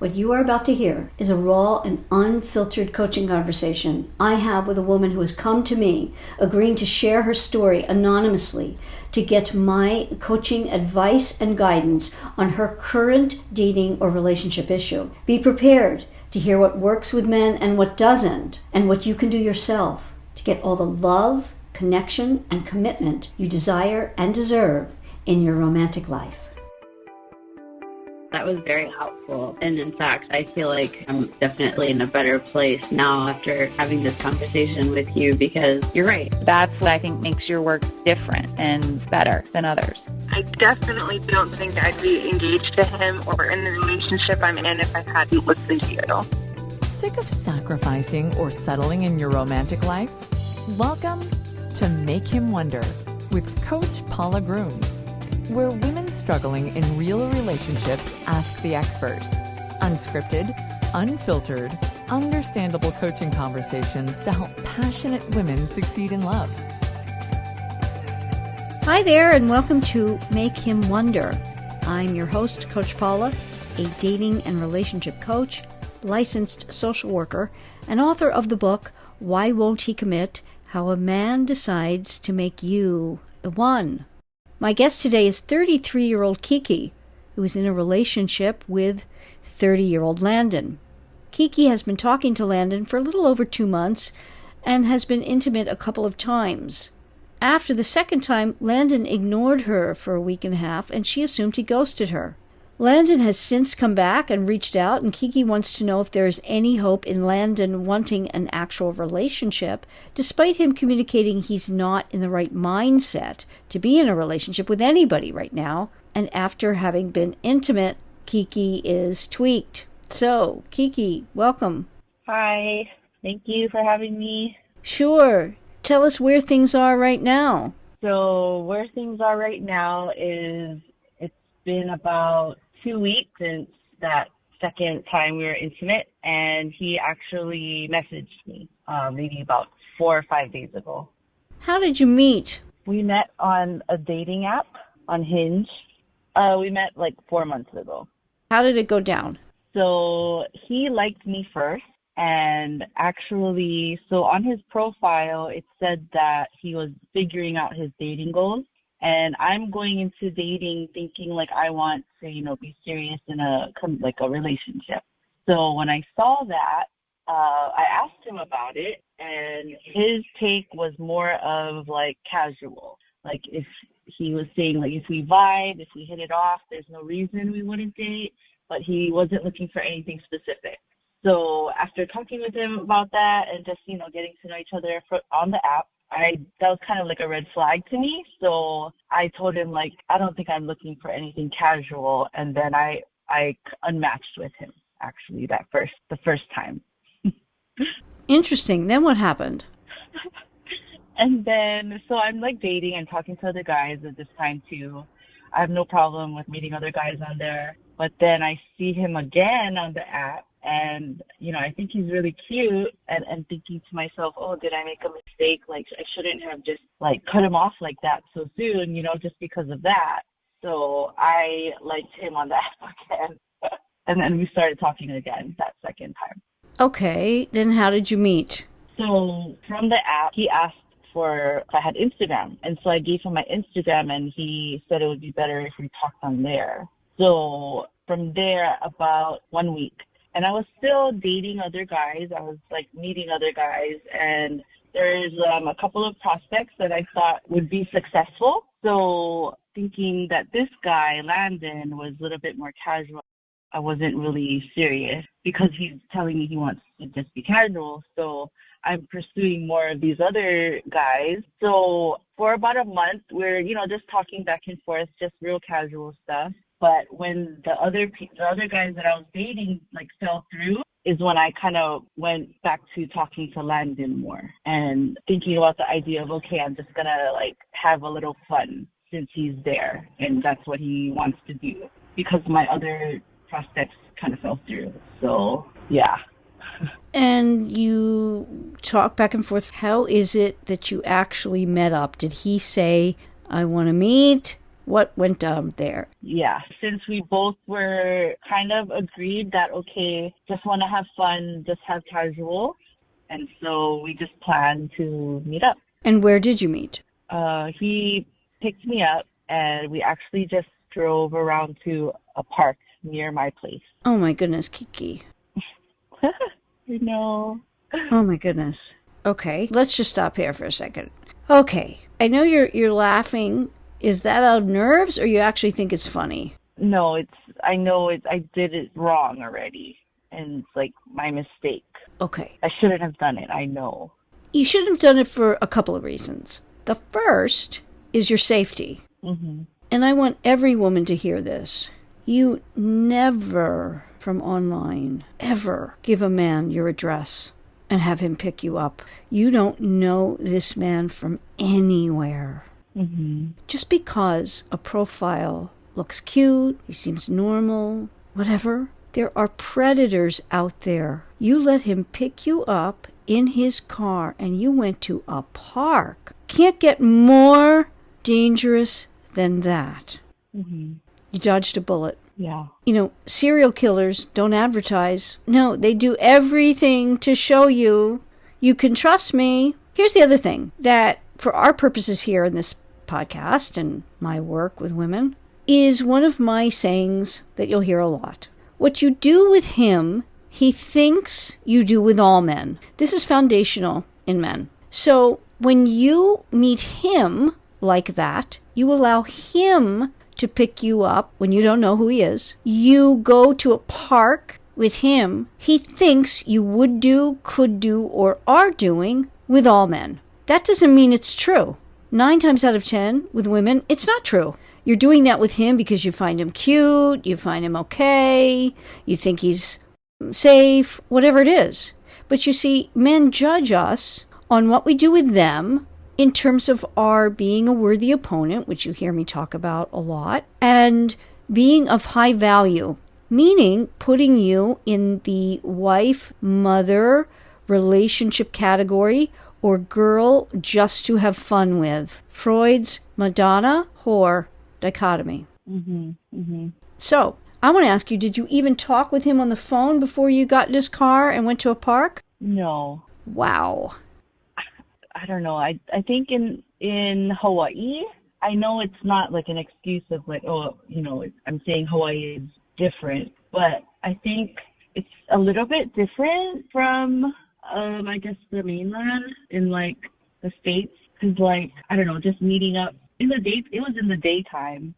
What you are about to hear is a raw and unfiltered coaching conversation I have with a woman who has come to me, agreeing to share her story anonymously to get my coaching advice and guidance on her current dating or relationship issue. Be prepared to hear what works with men and what doesn't, and what you can do yourself to get all the love, connection, and commitment you desire and deserve in your romantic life. That was very helpful. And in fact, I feel like I'm definitely in a better place now after having this conversation with you, because you're right. That's what I think makes your work different and better than others. I definitely don't think I'd be engaged to him or in the relationship I'm in if I hadn't listened to you. Sick of sacrificing or settling in your romantic life? Welcome to Make Him Wonder with Coach Paula Grooms, where women struggling in real relationships ask the expert. Unscripted, unfiltered, understandable coaching conversations to help passionate women succeed in love. Hi there, and welcome to Make Him Wonder. I'm your host, Coach Paula, a dating and relationship coach, licensed social worker, and author of the book, Why Won't He Commit? How a Man Decides to Make You the One. My guest today is 33-year-old Kiki, who is in a relationship with 30-year-old Landon. Kiki has been talking to Landon for a little over 2 months and has been intimate a couple of times. After the second time, Landon ignored her for a week and a half, and she assumed he ghosted her. Landon has since come back and reached out, and Kiki wants to know if there is any hope in Landon wanting an actual relationship, despite him communicating he's not in the right mindset to be in a relationship with anybody right now. And after having been intimate, Kiki is tweaked. So, Kiki, welcome. Hi. Thank you for having me. Sure. Tell us where things are right now. So, where things are right now is it's been about 2 weeks since that second time we were intimate, and he actually messaged me maybe about 4 or 5 days ago. How did you meet? We met on a dating app on Hinge. We met like 4 months ago. How did it go down? So he liked me first, and actually, so on his profile, it said that he was figuring out his dating goals. And I'm going into dating thinking like I want to, be serious in a relationship. So when I saw that, I asked him about it, and his take was more of like casual. Like if he was saying like if we vibe, if we hit it off, there's no reason we wouldn't date, but he wasn't looking for anything specific. So after talking with him about that and just, getting to know each other on the app, that was kind of like a red flag to me. So I told him, like, I don't think I'm looking for anything casual. And then I unmatched with him, actually, the first time. Interesting. Then what happened? And then, so I'm like dating and talking to other guys at this time too. I have no problem with meeting other guys on there. But then I see him again on the app. And, I think he's really cute, and thinking to myself, oh, did I make a mistake? Like, I shouldn't have just, like, cut him off like that so soon, just because of that. So I liked him on the app again. And then we started talking again that second time. Okay, then how did you meet? So from the app, he asked if I had Instagram. And so I gave him my Instagram, and he said it would be better if we talked on there. So from there, about 1 week. And I was still dating other guys. I was like meeting other guys, and there's a couple of prospects that I thought would be successful. So thinking that this guy, Landon, was a little bit more casual, I wasn't really serious because he's telling me he wants to just be casual. So I'm pursuing more of these other guys. So for about a month, we're, just talking back and forth, just real casual stuff. But when the other guys that I was dating like fell through is when I kind of went back to talking to Landon more and thinking about the idea of, okay, I'm just going to like have a little fun since he's there and that's what he wants to do because my other prospects kind of fell through. So, yeah. And you talk back and forth. How is it that you actually met up? Did he say, I want to meet? What went down there? Yeah, since we both were kind of agreed that, okay, just want to have fun, just have casual. And so we just planned to meet up. And where did you meet? He picked me up, and we actually just drove around to a park near my place. Oh my goodness, Kiki. You know. Oh my goodness. Okay, let's just stop here for a second. Okay, I know you're laughing. Is that out of nerves, or you actually think it's funny? No, I did it wrong already, and it's like my mistake. Okay. I shouldn't have done it, I know. You shouldn't have done it for a couple of reasons. The first is your safety. Mm-hmm. And I want every woman to hear this. You never, from online, ever give a man your address and have him pick you up. You don't know this man from anywhere. Mm-hmm. Just because a profile looks cute, he seems normal, whatever, there are predators out there. You let him pick you up in his car and you went to a park. Can't get more dangerous than that. Mm-hmm. You dodged a bullet. Yeah. You know, serial killers don't advertise. No, they do everything to show you can trust me. Here's the other thing that for our purposes here in this podcast and my work with women is one of my sayings that you'll hear a lot. What you do with him, he thinks you do with all men. This is foundational in men. So when you meet him like that, you allow him to pick you up when you don't know who he is. You go to a park with him. He thinks you would do, could do, or are doing with all men. That doesn't mean it's true. 9 times out of 10 with women, it's not true. You're doing that with him because you find him cute, you find him okay, you think he's safe, whatever it is. But you see, men judge us on what we do with them in terms of our being a worthy opponent, which you hear me talk about a lot, and being of high value, meaning putting you in the wife, mother, relationship category, or girl just to have fun with. Freud's Madonna whore dichotomy. Mm-hmm. Mm-hmm. So, I want to ask you, did you even talk with him on the phone before you got in his car and went to a park? No. Wow. I don't know. I think in Hawaii, I know it's not like an excuse of like, oh, you know, I'm saying Hawaii is different, but I think it's a little bit different from, I guess, the mainland in like the States. Cause like, I don't know, just meeting up in the day, it was in the daytime.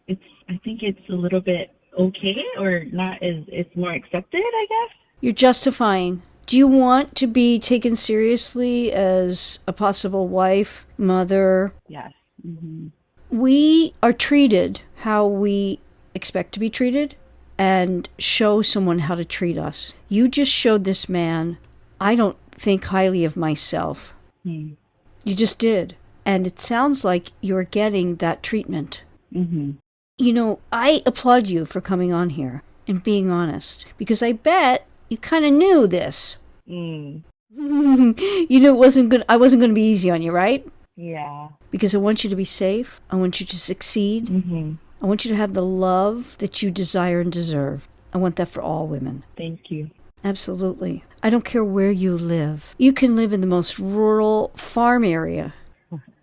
I think it's a little bit okay, or not as, it's more accepted, I guess. You're justifying. Do you want to be taken seriously as a possible wife, mother? Yes. Mm-hmm. We are treated how we expect to be treated and show someone how to treat us. You just showed this man, I don't think highly of myself. Mm. You just did. And it sounds like you're getting that treatment. Mm-hmm. You know, I applaud you for coming on here and being honest, because I bet you kind of knew this. Mm. You knew I wasn't going to be easy on you, right? Yeah. Because I want you to be safe. I want you to succeed. Mm-hmm. I want you to have the love that you desire and deserve. I want that for all women. Thank you. Absolutely. I don't care where you live. You can live in the most rural farm area.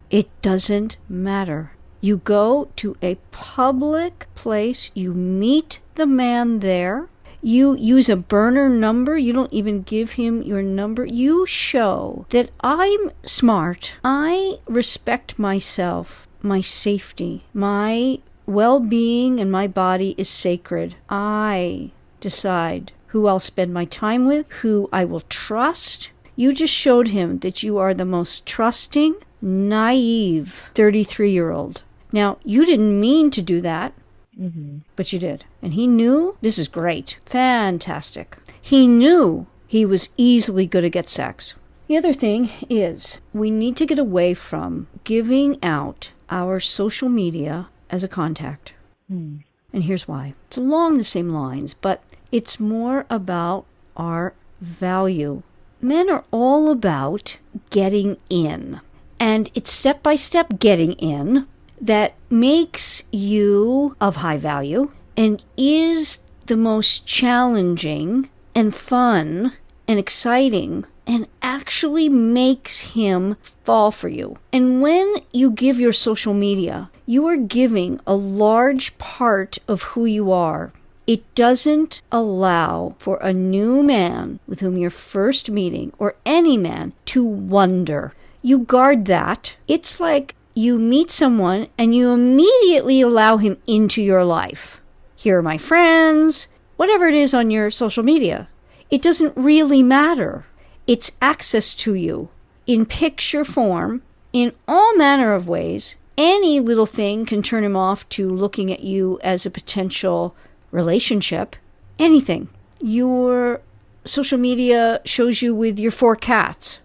It doesn't matter. You go to a public place. You meet the man there. You use a burner number. You don't even give him your number. You show that I'm smart. I respect myself, my safety, my well-being, and my body is sacred. I decide who I'll spend my time with, who I will trust. You just showed him that you are the most trusting, naive 33-year-old. Now, you didn't mean to do that. Mm-hmm. But you did. And he knew, this is great, fantastic. He knew he was easily going to get sex. The other thing is, we need to get away from giving out our social media as a contact. Mm. And here's why. It's along the same lines, but it's more about our value. Men are all about getting in. And it's step by step getting in. that makes you of high value and is the most challenging and fun and exciting and actually makes him fall for you. And when you give your social media, you are giving a large part of who you are. It doesn't allow for a new man with whom you're first meeting, or any man, to wonder. You guard that. It's like you meet someone and you immediately allow him into your life. Here are my friends, whatever it is on your social media. It doesn't really matter. It's access to you in picture form, in all manner of ways. Any little thing can turn him off to looking at you as a potential relationship. Anything. Your social media shows you with your 4 cats.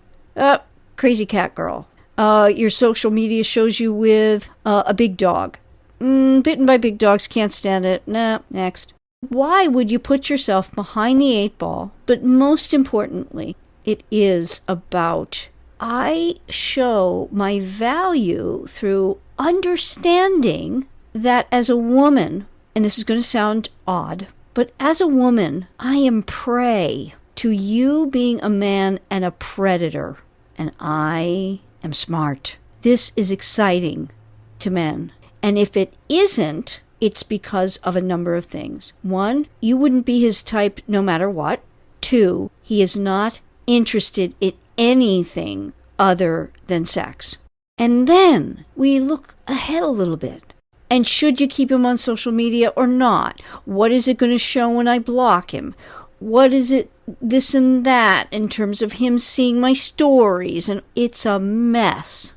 Crazy cat girl. Your social media shows you with a big dog. Bitten by big dogs, can't stand it. Nah, next. Why would you put yourself behind the 8 ball? But most importantly, it is about, I show my value through understanding that as a woman, and this is going to sound odd, but as a woman, I am prey to you being a man and a predator. And I am smart. This is exciting to men. And if it isn't, it's because of a number of things. 1, you wouldn't be his type no matter what. 2, he is not interested in anything other than sex. And then we look ahead a little bit. And should you keep him on social media or not? What is it going to show when I block him? What is it, this and that, in terms of him seeing my stories? And it's a mess.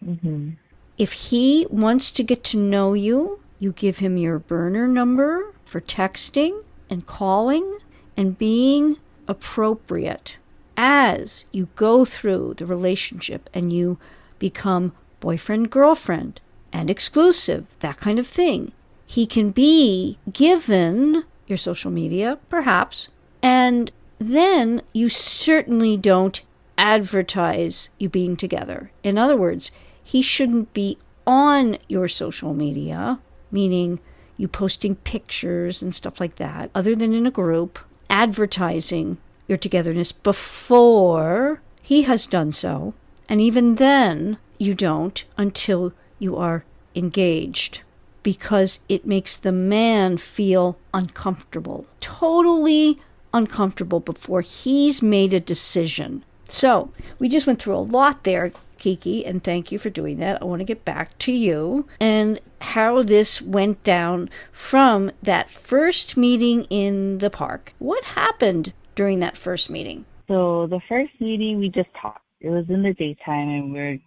Mm-hmm. If he wants to get to know you, you give him your burner number for texting and calling and being appropriate as you go through the relationship and you become boyfriend, girlfriend, and exclusive, that kind of thing. He can be given your social media, perhaps, and then you certainly don't advertise you being together. In other words, he shouldn't be on your social media, meaning you posting pictures and stuff like that, other than in a group, advertising your togetherness before he has done so. And even then, you don't until you are engaged, because it makes the man feel uncomfortable, totally uncomfortable before he's made a decision. So we just went through a lot there, Kiki, and thank you for doing that. I want to get back to you and how this went down from that first meeting in the park. What happened during that first meeting? So the first meeting, we just talked. It was in the daytime, and we're,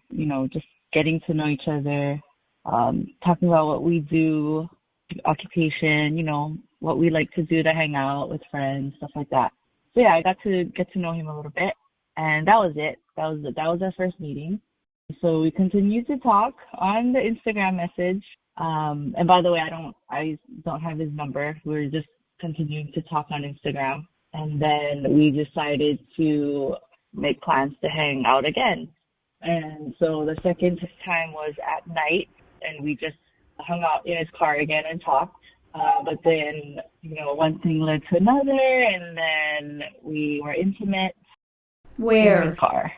just getting to know each other, talking about what we do, occupation, what we like to do to hang out with friends, stuff like that. So yeah, I got to get to know him a little bit, and that was it. That was our first meeting. So we continued to talk on the Instagram message. And by the way, I don't have his number. We were just continuing to talk on Instagram, and then we decided to make plans to hang out again. And so the second time was at night, and we just hung out in his car again and talked. But then, one thing led to another, and then we were intimate. Where? In his car.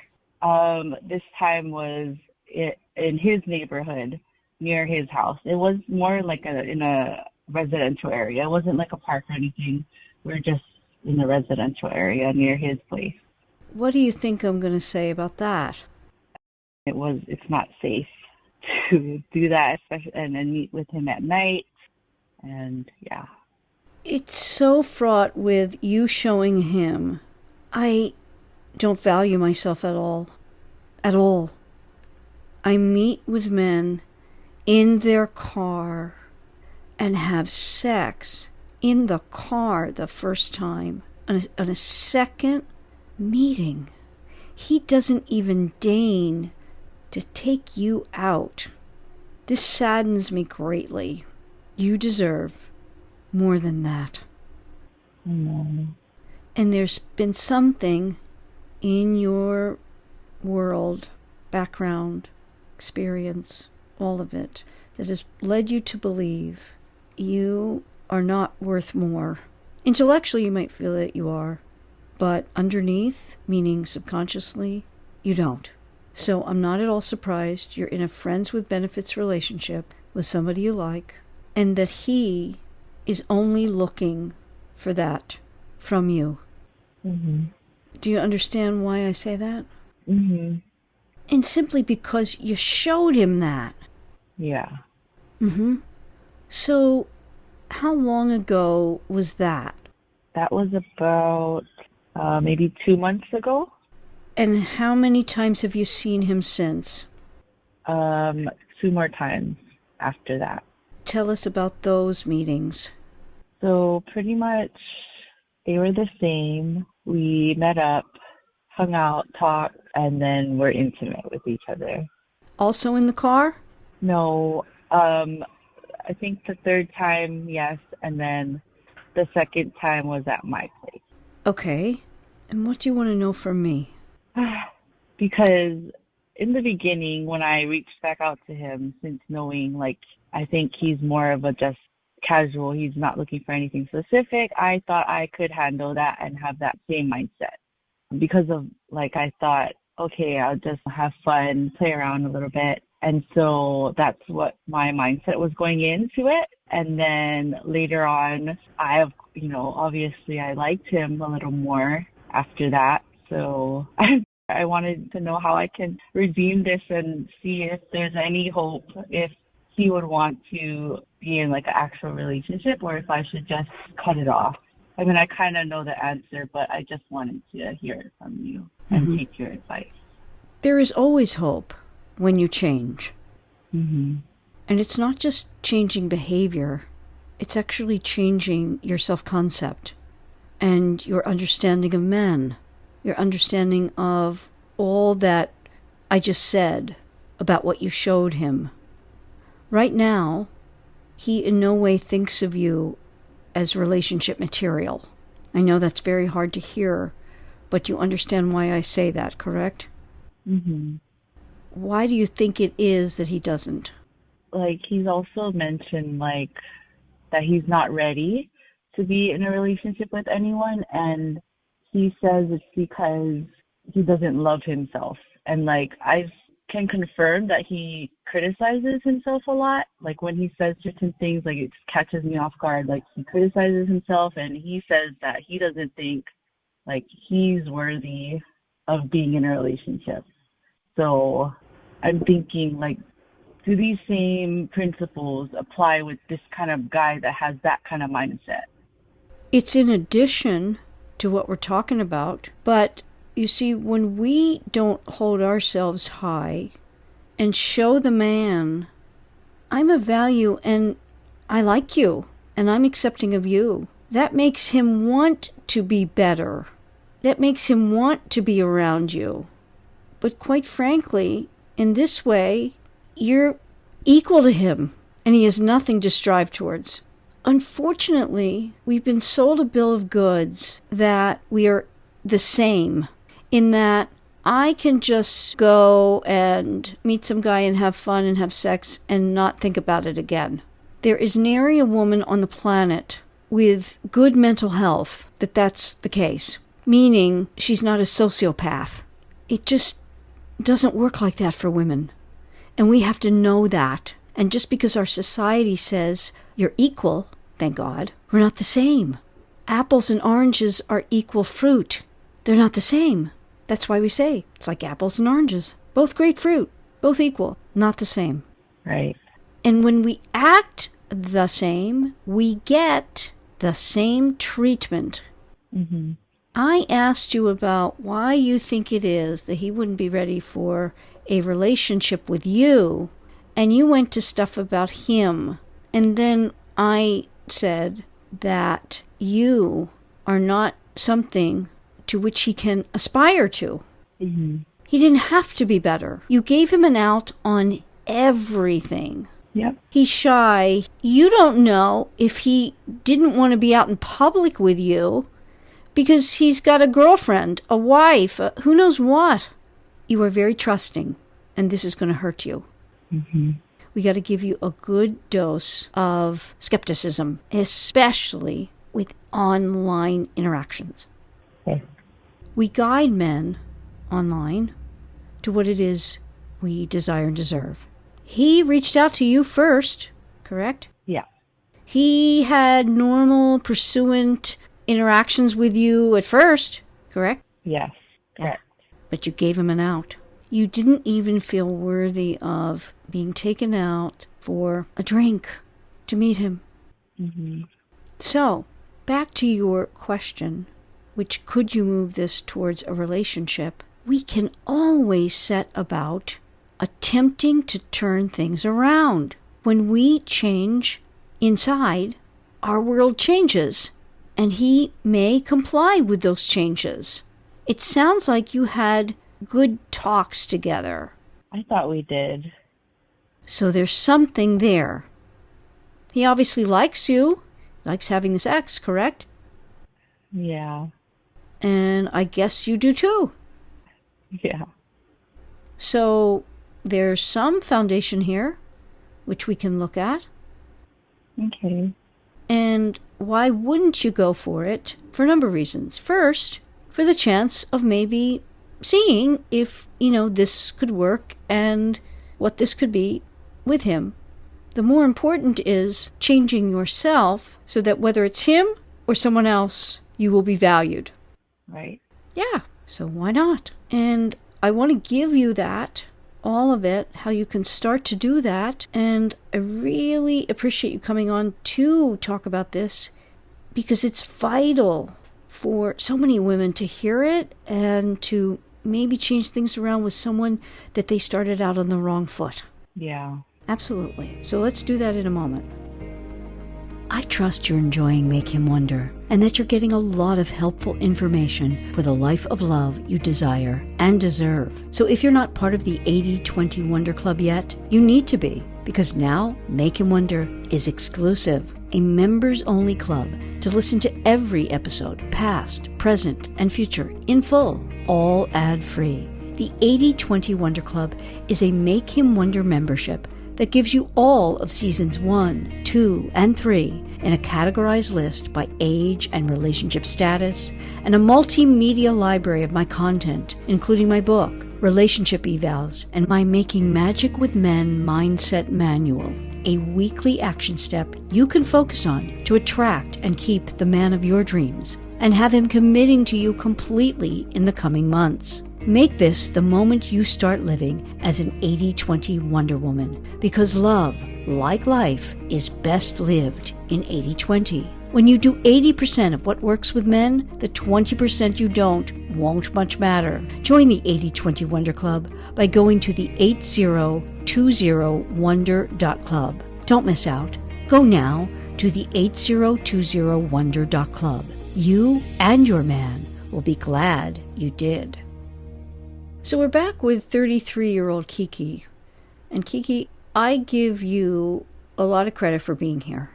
This time was in his neighborhood, near his house. It was more like in a residential area. It wasn't like a park or anything. We're just in a residential area near his place. What do you think I'm going to say about that? It's not safe to do that, especially and then meet with him at night. And yeah. It's so fraught with you showing him, I don't value myself at all. At all. I meet with men in their car and have sex in the car the first time. On a second meeting, he doesn't even deign to take you out. This saddens me greatly. You deserve more than that. Mm. And there's been something in your world, background, experience, all of it, that has led you to believe you are not worth more. Intellectually, you might feel that you are, but underneath, meaning subconsciously, you don't. So I'm not at all surprised you're in a friends with benefits relationship with somebody you like, and that he is only looking for that from you. Mm-hmm. Do you understand why I say that? Mm-hmm. And simply because you showed him that. Yeah. Mm-hmm. So, how long ago was that? That was about maybe 2 months ago. And how many times have you seen him since? 2 more times after that. Tell us about those meetings. So pretty much they were the same. We met up, hung out, talked, and then we're intimate with each other. Also in the car? No, I think the third time, yes, and then the second time was at my place. Okay. And what do you want to know from me? Because in the beginning, when I reached back out to him, since knowing, like, I think he's more of a just casual, he's not looking for anything specific, I thought I could handle that and have that same mindset. Because of, like, I thought, okay, I'll just have fun, play around a little bit. And so that's what my mindset was going into it. And then later on, obviously I liked him a little more after that. So I wanted to know how I can redeem this and see if there's any hope, if he would want to be in like an actual relationship or if I should just cut it off. I mean, I kind of know the answer, but I just wanted to hear it from you and take your advice. There is always hope when you change. Mm-hmm. And it's not just changing behavior, it's actually changing your self-concept and your understanding of men, your understanding of all that I just said about what you showed him. Right now, he in no way thinks of you as relationship material. I know that's very hard to hear, but you understand why I say that, correct? Mm-hmm. Why do you think it is that he doesn't? Like, he's also mentioned, like, that he's not ready to be in a relationship with anyone, and he says it's because he doesn't love himself. And, like, I can confirm that he criticizes himself a lot. Like, when he says certain things, like, it just catches me off guard. Like, he criticizes himself, and he says that he doesn't think, like, he's worthy of being in a relationship. So I'm thinking, like, do these same principles apply with this kind of guy that has that kind of mindset? It's in addition to what we're talking about, but you see, when we don't hold ourselves high and show the man, I'm of value and I like you and I'm accepting of you, that makes him want to be better. That makes him want to be around you. But quite frankly, in this way, you're equal to him, and he has nothing to strive towards. Unfortunately, we've been sold a bill of goods that we are the same, in that I can just go and meet some guy and have fun and have sex and not think about it again. There is nary a woman on the planet with good mental health that's the case, meaning she's not a sociopath. It just doesn't work like that for women. And we have to know that. And just because our society says you're equal, thank God, we're not the same. Apples and oranges are equal fruit. They're not the same. That's why we say it's like apples and oranges. Both great fruit, both equal, not the same. Right. And when we act the same, we get the same treatment. Mm-hmm. I asked you about why you think it is that he wouldn't be ready for a relationship with you, and you went to stuff about him. And then I said that you are not something to which he can aspire to. Mm-hmm. He didn't have to be better. You gave him an out on everything. Yep. He's shy. You don't know if he didn't want to be out in public with you because he's got a girlfriend, a wife, who knows what. You are very trusting, and this is going to hurt you. Mm-hmm. we got to give you a good dose of skepticism, especially with online interactions. Okay. We guide men online to what it is we desire and deserve. He reached out to you first, correct? Yeah. He had normal, pursuant interactions with you at first, correct? Yes. Correct. But you gave him an out. You didn't even feel worthy of being taken out for a drink to meet him. Mm-hmm. So, back to your question, which could you move this towards a relationship? We can always set about attempting to turn things around. When we change inside, our world changes, and he may comply with those changes. It sounds like you had good talks together. I thought we did. So there's something there. He obviously likes you, likes having sex, correct? Yeah. And I guess you do too. Yeah. So there's some foundation here, which we can look at. Okay. And why wouldn't you go for it? For a number of reasons. First, for the chance of maybe seeing if, this could work and what this could be with him. The more important is changing yourself so that whether it's him or someone else, you will be valued. Right. Yeah, so why not? And I want to give you that, all of it, how you can start to do that. And I really appreciate you coming on to talk about this because it's vital for so many women to hear it and to maybe change things around with someone that they started out on the wrong foot. Yeah. Absolutely. So let's do that in a moment. I trust you're enjoying Make Him Wonder and that you're getting a lot of helpful information for the life of love you desire and deserve. So if you're not part of the 80-20 Wonder Club yet, you need to be, because now Make Him Wonder is exclusive, a members-only club to listen to every episode, past, present, and future, in full, all ad-free. The 80-20 Wonder Club is a Make Him Wonder membership that gives you all of seasons 1, 2, and 3 in a categorized list by age and relationship status, and a multimedia library of my content, including my book, Relationship Evals, and my Making Magic with Men Mindset Manual, a weekly action step you can focus on to attract and keep the man of your dreams, and have him committing to you completely in the coming months. Make this the moment you start living as an 80-20 Wonder Woman, because love, like life, is best lived in 80-20. When you do 80% of what works with men, the 20% you don't won't much matter. Join the 80-20 Wonder Club by going to the 8020wonder.club. Don't miss out. Go now to the 8020wonder.club. You and your man will be glad you did. So we're back with 33-year-old Kiki. And Kiki, I give you a lot of credit for being here.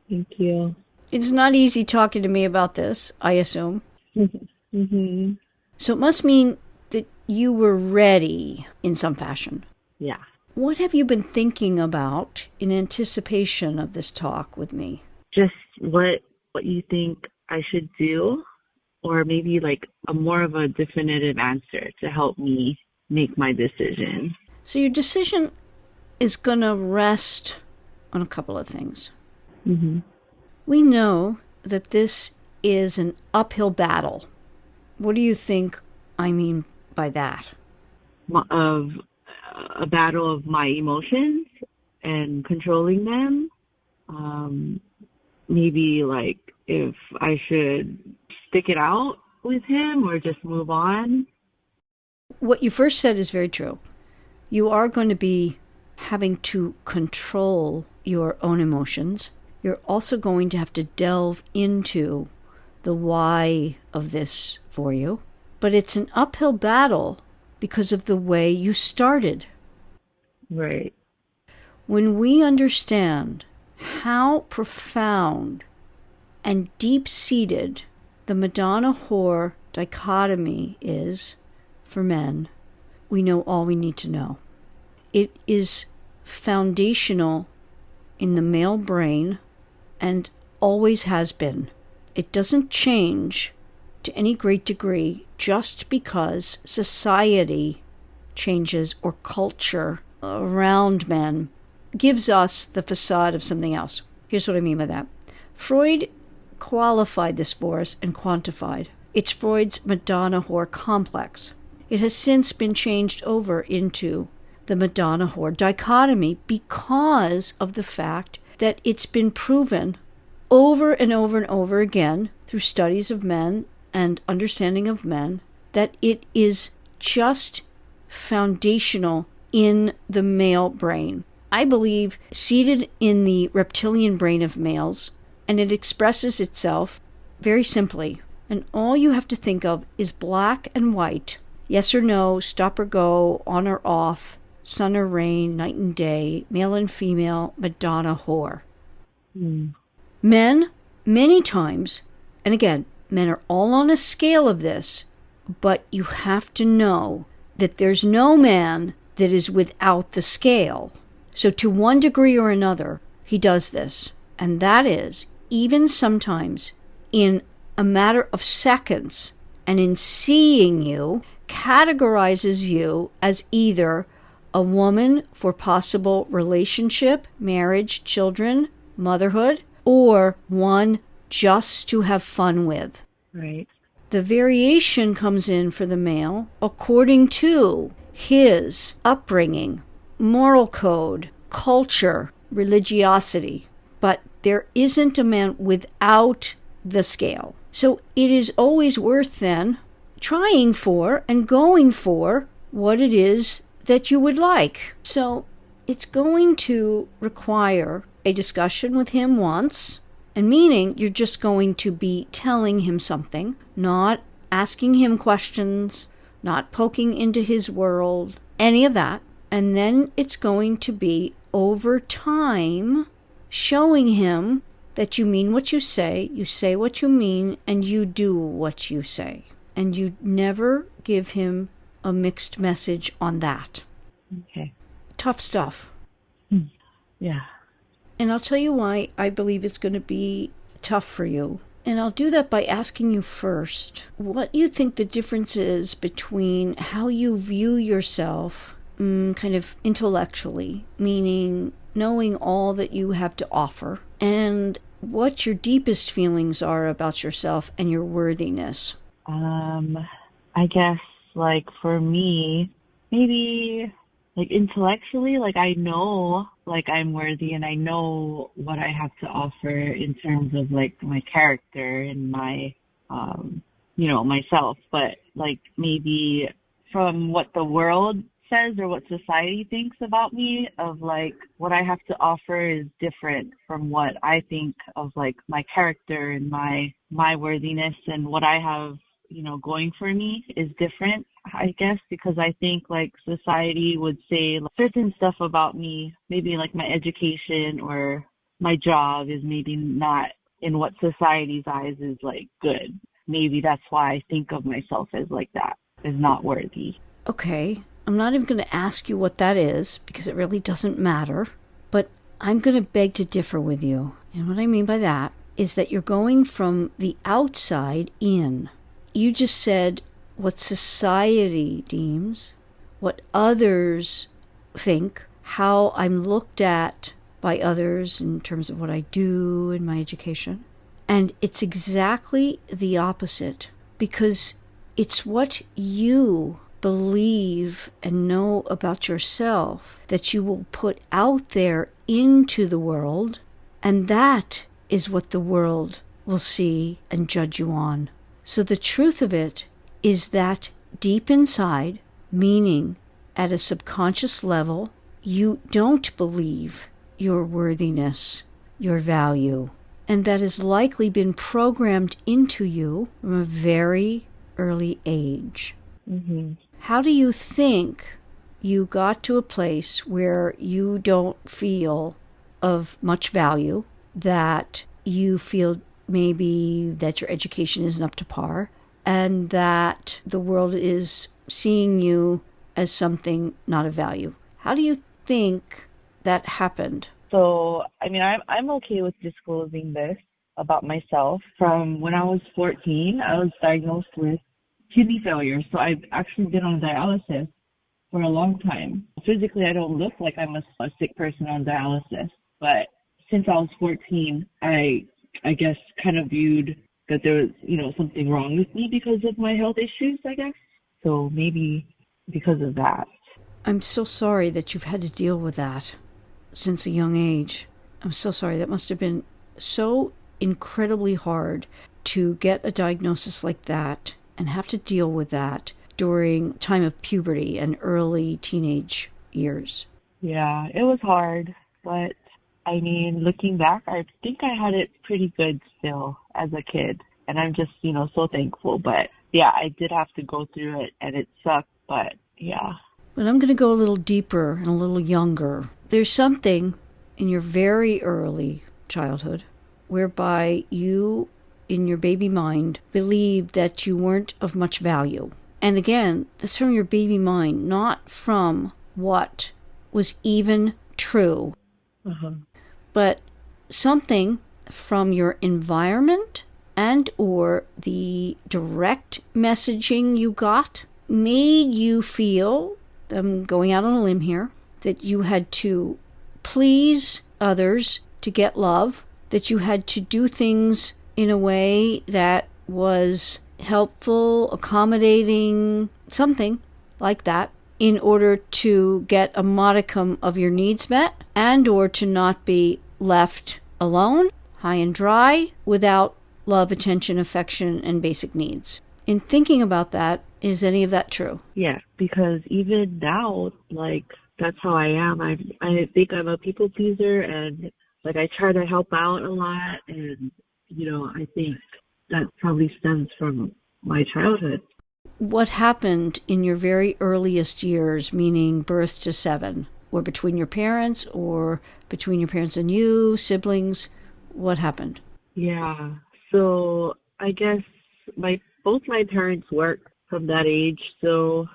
Thank you. It's not easy talking to me about this, I assume. Mm-hmm. So it must mean that you were ready in some fashion. Yeah. What have you been thinking about in anticipation of this talk with me? Just what you think I should do, or maybe like a more of a definitive answer to help me make my decision. So your decision is going to rest on a couple of things. Mm-hmm. We know that this is an uphill battle. What do you think I mean by that? Of a battle of my emotions and controlling them. Maybe like if I should stick it out with him or just move on. What you first said is very true. You are going to be having to control your own emotions. You're also going to have to delve into the why of this for you. But it's an uphill battle because of the way you started. Right. When we understand how profound and deep-seated the Madonna-whore dichotomy is for men, we know all we need to know. It is foundational in the male brain and always has been. It doesn't change to any great degree just because society changes or culture around men gives us the facade of something else. Here's what I mean by that. Freud qualified this for us and quantified. It's Freud's Madonna whore complex. It has since been changed over into the Madonna whore dichotomy because of the fact that it's been proven over and over and over again through studies of men and understanding of men that it is just foundational in the male brain. I believe seated in the reptilian brain of males, and it expresses itself very simply. And all you have to think of is black and white, yes or no, stop or go, on or off, sun or rain, night and day, male and female, Madonna whore. Men, many times, and again, men are all on a scale of this, but you have to know that there's no man that is without the scale. So to one degree or another, he does this. And that is, even sometimes in a matter of seconds, and in seeing you, categorizes you as either a woman for possible relationship, marriage, children, motherhood, or one just to have fun with. Right. The variation comes in for the male according to his upbringing, moral code, culture, religiosity. But there isn't a man without the scale. So it is always worth then trying for and going for what it is that you would like. So it's going to require a discussion with him once, and meaning you're just going to be telling him something, not asking him questions, not poking into his world, any of that. And then it's going to be over time showing him that you mean what you say what you mean, and you do what you say. And you never give him a mixed message on that. Okay. Tough stuff. Yeah. And I'll tell you why I believe it's going to be tough for you. And I'll do that by asking you first what you think the difference is between how you view yourself kind of intellectually, meaning knowing all that you have to offer, and what your deepest feelings are about yourself and your worthiness. I guess, like, for me, maybe, like, intellectually, like, I know, like, I'm worthy and I know what I have to offer in terms of, like, my character and my, myself. But, like, maybe from what the world says or what society thinks about me, of, like, what I have to offer is different from what I think of, like, my character and my worthiness, and what I have, going for me is different, I guess, because I think, like, society would say, like, certain stuff about me, maybe like my education or my job is maybe not in what society's eyes is, like, good. Maybe that's why I think of myself as, like, that, as not worthy. Okay, I'm not even going to ask you what that is, because it really doesn't matter, but I'm going to beg to differ with you. And what I mean by that is that you're going from the outside in. You just said what society deems, what others think, how I'm looked at by others in terms of what I do in my education. And it's exactly the opposite, because it's what you believe and know about yourself that you will put out there into the world, and that is what the world will see and judge you on. So the truth of it is that deep inside, meaning at a subconscious level, you don't believe your worthiness, your value, and that has likely been programmed into you from a very early age. Mm-hmm. How do you think you got to a place where you don't feel of much value, that you feel maybe that your education isn't up to par, and that the world is seeing you as something not of value? How do you think that happened? So, I mean, I'm okay with disclosing this about myself. From when I was 14, I was diagnosed with kidney failure. So I've actually been on dialysis for a long time. Physically, I don't look like I'm a sick person on dialysis, but since I was 14, I guess kind of viewed that there was, something wrong with me because of my health issues, I guess. So maybe because of that. I'm so sorry that you've had to deal with that since a young age. I'm so sorry. That must have been so incredibly hard to get a diagnosis like that and have to deal with that during time of puberty and early teenage years. Yeah, it was hard, but I mean, looking back, I think I had it pretty good still as a kid, and I'm just, so thankful. But yeah, I did have to go through it, and it sucked, but yeah. But I'm going to go a little deeper and a little younger. There's something in your very early childhood whereby you, in your baby mind, believed that you weren't of much value. And again, that's from your baby mind, not from what was even true. But something from your environment and or the direct messaging you got made you feel, I'm going out on a limb here, that you had to please others to get love, that you had to do things in a way that was helpful, accommodating, something like that, in order to get a modicum of your needs met and or to not be left alone, high and dry, without love, attention, affection, and basic needs. In thinking about that, is any of that true? Yeah, because even now, that's how I am. I think I'm a people pleaser, and I try to help out a lot, and I think that probably stems from my childhood. What happened in your very earliest years, meaning birth to 7, or between your parents or between your parents and you, siblings? What happened? Yeah, so I guess both my parents worked from that age. So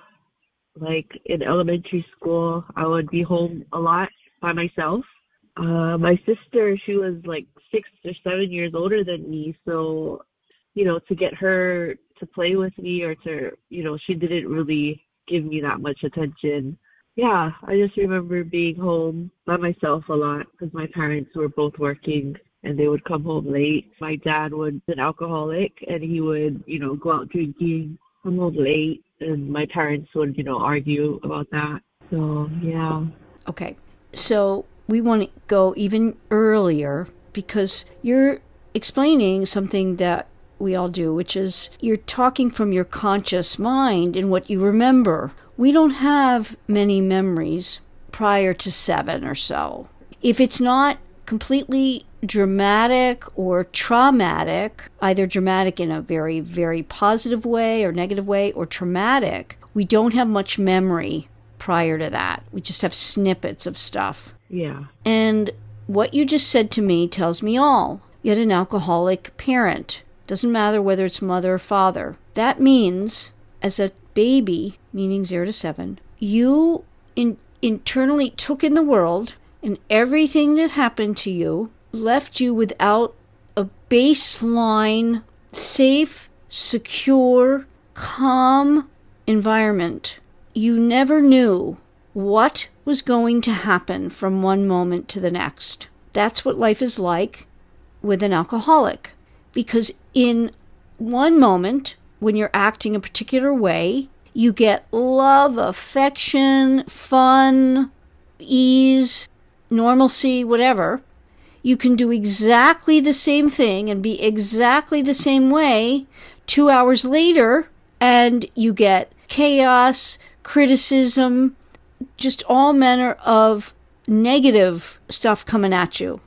in elementary school, I would be home a lot by myself. My sister, she was 6 or 7 years older than me. So, to get her to play with me or to, she didn't really give me that much attention. Yeah, I just remember being home by myself a lot because my parents were both working and they would come home late. My dad was an alcoholic and he would, go out drinking, come home late, and my parents would, argue about that. So, yeah. Okay, so we want to go even earlier because you're explaining something that we all do, which is you're talking from your conscious mind and what you remember. We don't have many memories prior to 7 or so. If it's not completely dramatic or traumatic, either dramatic in a very, very positive way or negative way, or traumatic, we don't have much memory prior to that. We just have snippets of stuff. Yeah. And what you just said to me tells me all. You had an alcoholic parent. Doesn't matter whether it's mother or father. That means, as a baby, meaning 0 to 7, you internally took in the world, and everything that happened to you left you without a baseline, safe, secure, calm environment. You never knew what was going to happen from one moment to the next. That's what life is like with an alcoholic. Because in one moment, when you're acting a particular way, you get love, affection, fun, ease, normalcy, whatever. You can do exactly the same thing and be exactly the same way 2 hours later, and you get chaos, criticism, just all manner of negative stuff coming at you.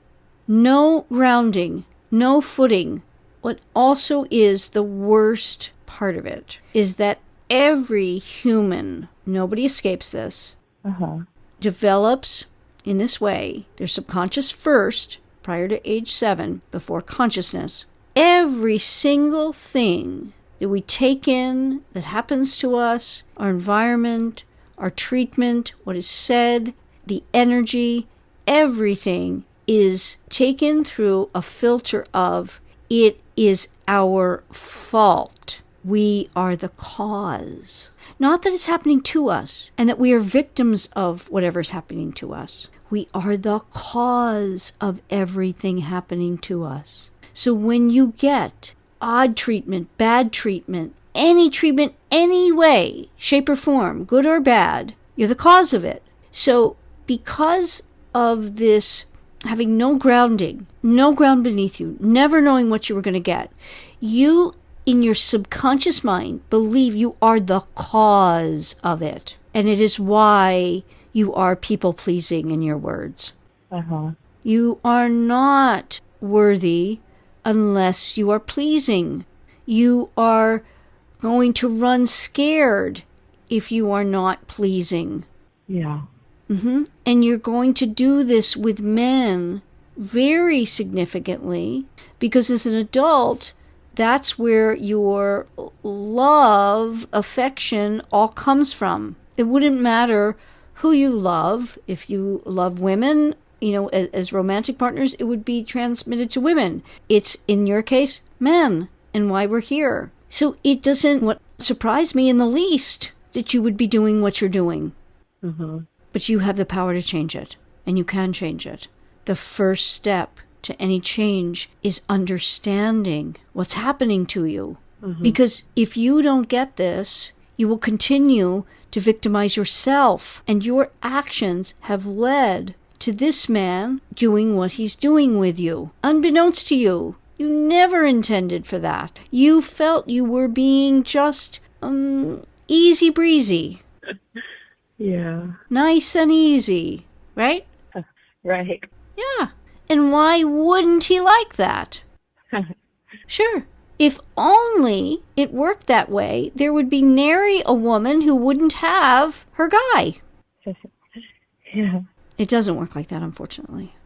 No grounding, no footing. What also is the worst part of it is that every human, nobody escapes this, develops in this way. Their subconscious first, prior to age 7, before consciousness. Every single thing that we take in that happens to us, our environment, our treatment, what is said, the energy, everything is taken through a filter of it is our fault. We are the cause. Not that it's happening to us and that we are victims of whatever's happening to us. We are the cause of everything happening to us. So when you get odd treatment, bad treatment, any way, shape or form, good or bad, you're the cause of it. So because of this having no ground beneath you, never knowing what you were going to get, you in your subconscious mind believe you are the cause of it. And it is why you are people pleasing, in your words. You are not worthy unless you are pleasing. You are going to run scared if you are not pleasing. Yeah. And you're going to do this with men very significantly because as an adult, that's where your love, affection all comes from. It wouldn't matter who you love. If you love women, as romantic partners, it would be transmitted to women. It's, in your case, men and why we're here. So it doesn't surprise me in the least that you would be doing what you're doing. But you have the power to change it, and you can change it. The first step to any change is understanding what's happening to you. Because if you don't get this, you will continue to victimize yourself, and your actions have led to this man doing what he's doing with you, unbeknownst to you. You never intended for that. You felt you were being just easy breezy. Yeah. Nice and easy, right? Right. Yeah. And why wouldn't he like that? Sure. If only it worked that way, there would be nary a woman who wouldn't have her guy. Yeah. It doesn't work like that, unfortunately.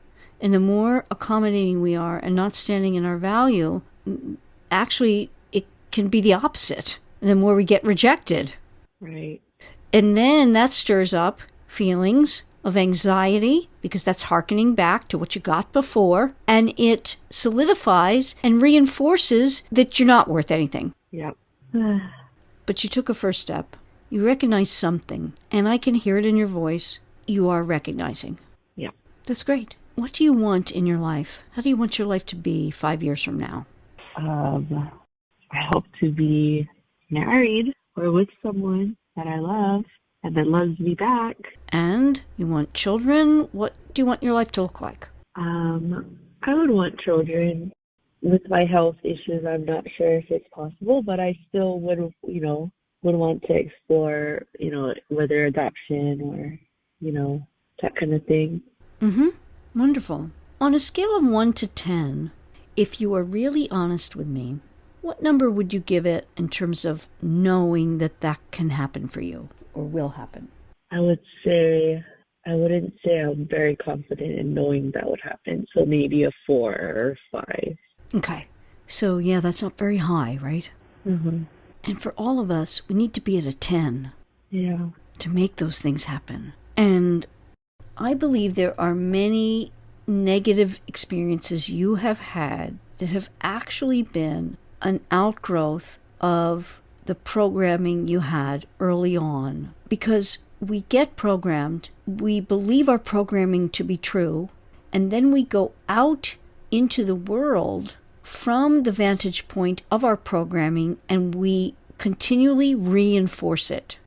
And the more accommodating we are and not standing in our value, actually, it can be the opposite. And the more we get rejected. Right. And then that stirs up feelings of anxiety, because that's hearkening back to what you got before, and it solidifies and reinforces that you're not worth anything. Yep. But you took a first step. You recognize something, and I can hear it in your voice. You are recognizing. Yep. That's great. What do you want in your life? How do you want your life to be 5 years from now? I hope to be married or with someone that I love and that loves me back. And you want children? What do you want your life to look like? I would want children. With my health issues, I'm not sure if it's possible, but I still would want to explore, whether adoption or, that kind of thing. Wonderful. On a scale of 1 to 10, if you are really honest with me, what number would you give it in terms of knowing that that can happen for you or will happen? I wouldn't say I'm very confident in knowing that would happen. So maybe a 4 or 5. Okay. So, yeah, that's not very high, right? And for all of us, we need to be at a 10. Yeah. To make those things happen. And I believe there are many negative experiences you have had that have actually been an outgrowth of the programming you had early on. Because we get programmed, we believe our programming to be true, and then we go out into the world from the vantage point of our programming and we continually reinforce it.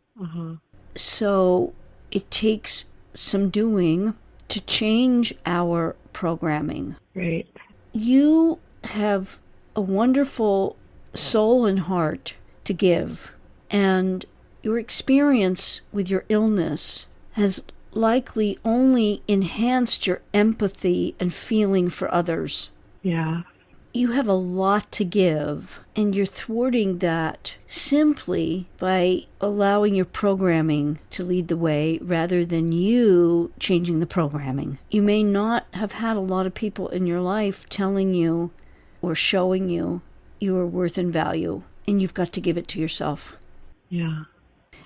So it takes some doing to change our programming. Right. You have a wonderful soul and heart to give, and your experience with your illness has likely only enhanced your empathy and feeling for others. Yeah. You have a lot to give, and you're thwarting that simply by allowing your programming to lead the way rather than you changing the programming. You may not have had a lot of people in your life telling you or showing you your worth and value, and you've got to give it to yourself. Yeah.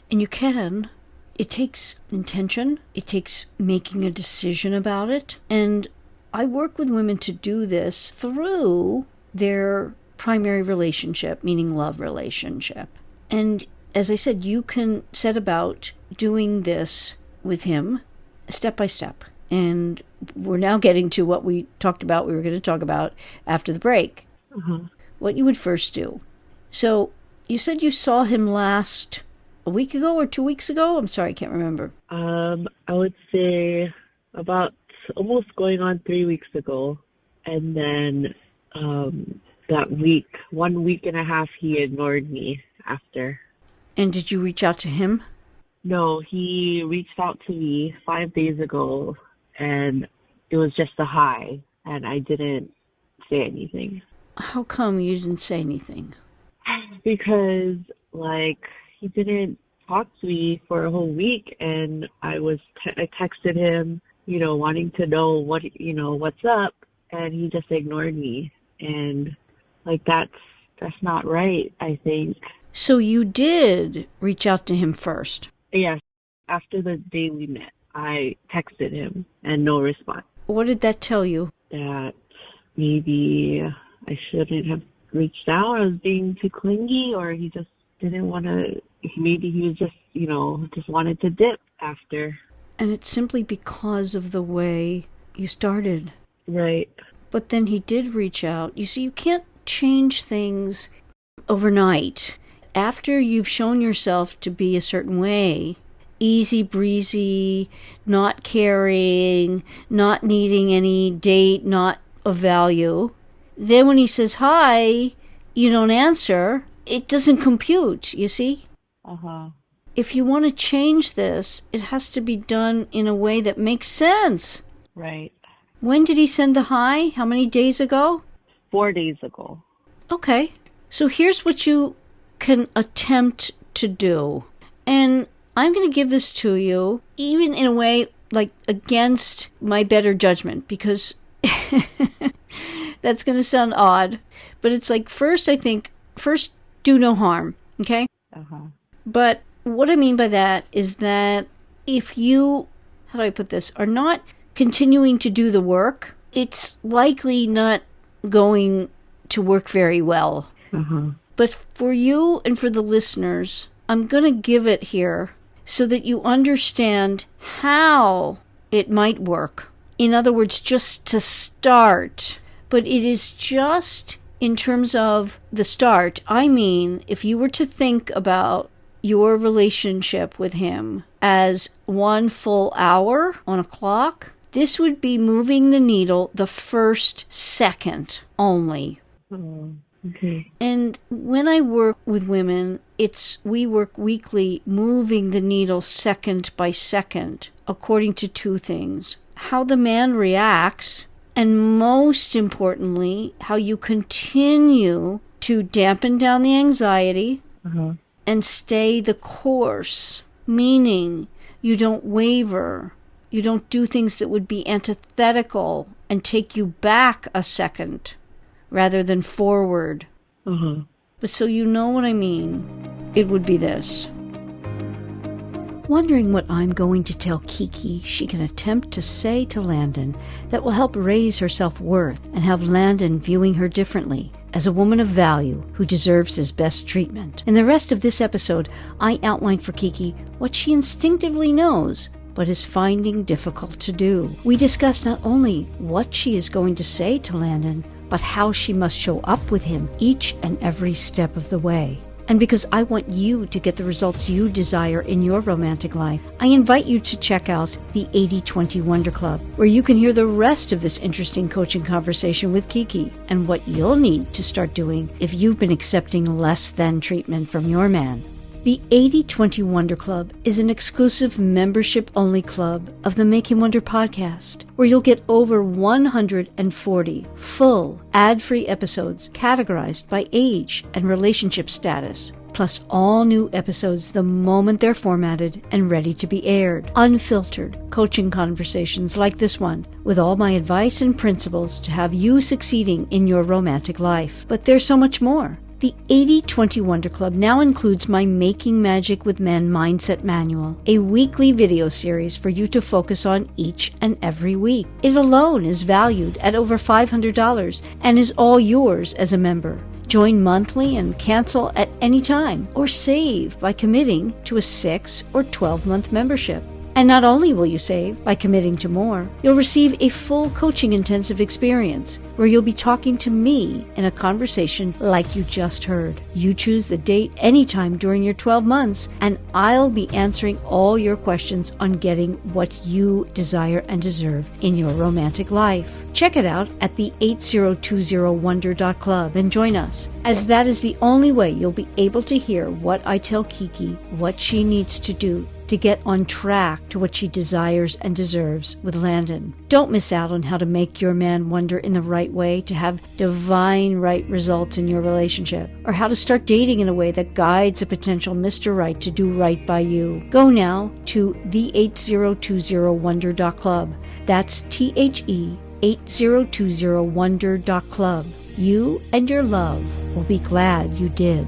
And you can it takes intention. It takes making a decision about it. And I work with women to do this through their primary relationship, meaning love relationship. And as I said, you can set about doing this with him step by step. And we're now getting to what we were going to talk about after the break. What you would first do. So you said you saw him last a week ago or 2 weeks ago? I'm sorry, I can't remember. I would say about almost going on 3 weeks ago. And then that week, 1 week and a half, he ignored me after. And did you reach out to him? No, he reached out to me 5 days ago, and it was just a hi, and I didn't say anything. How come you didn't say anything? Because, he didn't talk to me for a whole week, and I texted him, wanting to know what's up, and he just ignored me. And, that's not right, I think. So you did reach out to him first? Yes. After the day we met, I texted him, and no response. What did that tell you? That maybe I shouldn't have reached out. I was being too clingy, or he just didn't want to. Maybe he was just, just wanted to dip after. And it's simply because of the way you started. Right. But then he did reach out. You see, you can't change things overnight. After you've shown yourself to be a certain way, easy breezy, not caring, not needing any date, not of value, then when he says hi, you don't answer, it doesn't compute, you see? If you want to change this, it has to be done in a way that makes sense. Right. When did he send the hi? How many days ago? 4 days ago. Okay. So here's what you can attempt to do. And I'm going to give this to you, even in a way against my better judgment, because that's going to sound odd. But it's first do no harm, okay? But what I mean by that is that if you, how do I put this, are not continuing to do the work, it's likely not going to work very well. But for you and for the listeners, I'm going to give it here so that you understand how it might work. In other words, just to start. But it is just in terms of the start. I mean, if you were to think about your relationship with him as 1 full hour on a clock, this would be moving the needle the first second only. Okay. And when I work with women, we work weekly moving the needle second by second, according to 2 things. How the man reacts, and most importantly, how you continue to dampen down the anxiety and stay the course, meaning you don't waver. You don't do things that would be antithetical and take you back a second rather than forward. But so you know what I mean, it would be this. Wondering what I'm going to tell Kiki she can attempt to say to Landon that will help raise her self-worth and have Landon viewing her differently as a woman of value who deserves his best treatment. In the rest of this episode, I outline for Kiki what she instinctively knows but is finding difficult to do. We discuss not only what she is going to say to Landon, but how she must show up with him each and every step of the way. And because I want you to get the results you desire in your romantic life, I invite you to check out the 80/20 Wonder Club, where you can hear the rest of this interesting coaching conversation with Kiki and what you'll need to start doing if you've been accepting less than treatment from your man. The 80/20 Wonder Club is an exclusive membership-only club of the Make Him Wonder podcast, where you'll get over 140 full, ad-free episodes categorized by age and relationship status, plus all new episodes the moment they're formatted and ready to be aired. Unfiltered coaching conversations like this one, with all my advice and principles to have you succeeding in your romantic life. But there's so much more. The 80/20 Wonder Club now includes my Making Magic with Men Mindset Manual, a weekly video series for you to focus on each and every week. It alone is valued at over $500 and is all yours as a member. Join monthly and cancel at any time, or save by committing to a 6 or 12-month membership. And not only will you save by committing to more, you'll receive a full coaching intensive experience where you'll be talking to me in a conversation like you just heard. You choose the date anytime during your 12 months, and I'll be answering all your questions on getting what you desire and deserve in your romantic life. Check it out at the 8020wonder.club and join us, as that is the only way you'll be able to hear what I tell Kiki what she needs to do to get on track to what she desires and deserves with Landon. Don't miss out on how to make your man wonder in the right way to have divine right results in your relationship, or how to start dating in a way that guides a potential Mr. Right to do right by you. Go now to the8020wonder.club. That's THE8020wonder.club. You and your love will be glad you did.